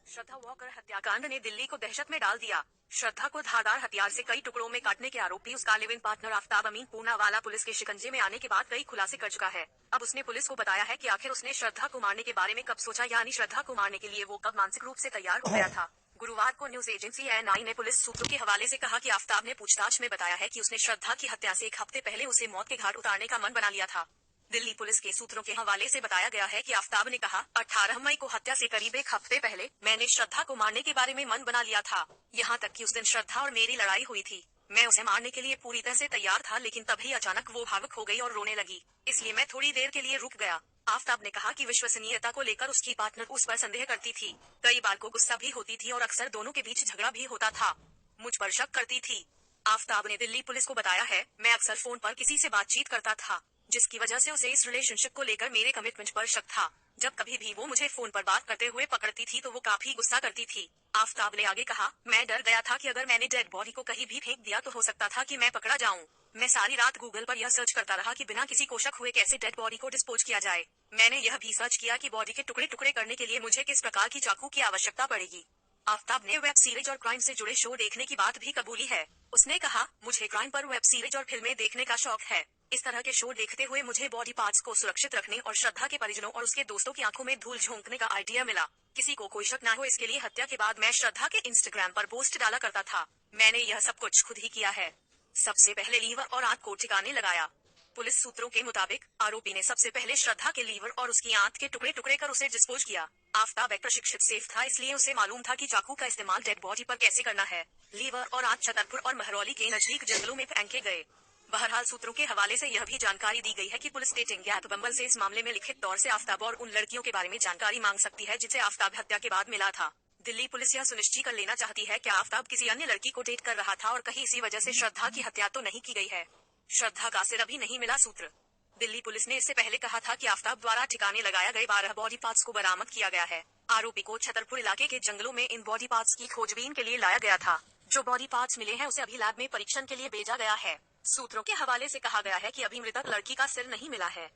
श्रद्धा walker हत्याकांड ने दिल्ली को दहशत में डाल दिया। श्रद्धा को धारदार हथियार से कई टुकड़ों में काटने के आरोपी उसका live in partner Aftab Amin Poonawala police के शिकंजे में आने के बाद कई खुलासे कर चुका है। अब उसने पुलिस को बताया है कि आखिर उसने श्रद्धा को मारने के बारे में कब सोचा, यानी श्रद्धा को मारने के लिए वो कब मानसिक रूप से तैयार हो गया था। गुरुवार को न्यूज एजेंसी एएनआई ने पुलिस सूत्रों के हवाले से कहा कि आफ्ताब ने पूछताछ में बताया है कि उसने श्रद्धा की हत्या से 1 हफ्ते पहले उसे मौत के घाट उतारने का मन बना लिया था। दिल्ली पुलिस के सूत्रों के हवाले से बताया गया है कि आफ्ताब ने कहा, 18 मई को हत्या से करीब 1 हफ्ते पहले मैंने श्रद्धा को मारने के बारे में मन बना लिया था। यहाँ तक कि उस दिन श्रद्धा और मेरी लड़ाई हुई थी। मैं उसे मारने के लिए पूरी तरह से तैयार था, लेकिन तभी अचानक वो भावुक हो गई और रोने लगी, इसलिए मैं थोड़ी देर के लिए रुक गया। आफ्ताब ने कहा कि विश्वसनीयता को लेकर उसकी पार्टनर उस पर संदेह करती थी। कई बार को गुस्सा भी होती थी और अक्सर दोनों के बीच झगड़ा भी होता था। मुझ पर शक करती थी। आफ्ताब ने दिल्ली पुलिस को बताया है, मैं अक्सर फोन पर किसी से बातचीत करता था, जिसकी वजह से उसे इस रिलेशनशिप को लेकर मेरे कमिटमेंट पर शक था। जब कभी भी वो मुझे फोन पर बात करते हुए पकड़ती थी तो वो काफी गुस्सा करती थी। आफ्ताब ने आगे कहा, मैं डर गया था कि अगर मैंने डेड बॉडी को कहीं भी फेंक दिया तो हो सकता था कि मैं पकड़ा जाऊं। मैं सारी रात गूगल पर यह सर्च करता रहा कि बिना किसी को शक हुए कैसे डेड बॉडी को डिस्पोज किया जाए। मैंने यह भी सर्च किया कि बॉडी के टुकड़े टुकड़े करने के लिए मुझे किस प्रकार की चाकू की आवश्यकता पड़ेगी। आफ्ताब ने वेब सीरीज और क्राइम से जुड़े शो देखने की बात भी कबूली है। उसने कहा, मुझे क्राइम पर वेब सीरीज और फिल्में देखने का शौक है। इस तरह के शो देखते हुए मुझे बॉडी पार्ट्स को सुरक्षित रखने और श्रद्धा के परिजनों और उसके दोस्तों की आंखों में धूल झोंकने का आइडिया मिला। किसी को कोई शक न हो इसके लिए हत्या के बाद मैं श्रद्धा के इंस्टाग्राम पर पोस्ट डाला करता था। मैंने यह सब कुछ खुद ही किया है। सबसे पहले लीवर और आंत को ठिकाने लगाया। पुलिस सूत्रों के मुताबिक आरोपी ने सबसे पहले श्रद्धा के लीवर और उसकी आंत के टुकड़े टुकड़े कर उसे डिस्पोज किया। आफ्ताब एक प्रशिक्षित सेफ था, इसलिए उसे मालूम था कि चाकू का इस्तेमाल डेड बॉडी पर कैसे करना है। लीवर और आंत छतरपुर और महरौली के नजदीक जंगलों में फेंके गए। बहरहाल सूत्रों के हवाले से यह भी जानकारी दी गई है कि पुलिस डेटिंग ऐप बम्बल से इस मामले में लिखित तौर से आफ्ताब और उन लड़कियों के बारे में जानकारी मांग सकती है जिसे आफ्ताब हत्या के बाद मिला था। दिल्ली पुलिस यह सुनिश्चित कर लेना चाहती है कि आफ्ताब किसी अन्य लड़की को डेट कर रहा था और कहीं इसी वजह से श्रद्धा की हत्या तो नहीं की गई है। श्रद्धा का सिर अभी नहीं मिला। सूत्र दिल्ली पुलिस ने इससे पहले कहा था कि आफ्ताब द्वारा ठिकाने लगाए गए 12 बॉडी पार्ट्स को बरामद किया गया है। आरोपी को छतरपुर इलाके के जंगलों में इन बॉडी पार्ट्स की खोजबीन के लिए लाया गया था। जो बॉडी पार्ट्स मिले हैं उसे अभी लैब में परीक्षण के लिए भेजा गया है। सूत्रों के हवाले से कहा गया है कि अभी मृतक लड़की का सिर नहीं मिला है।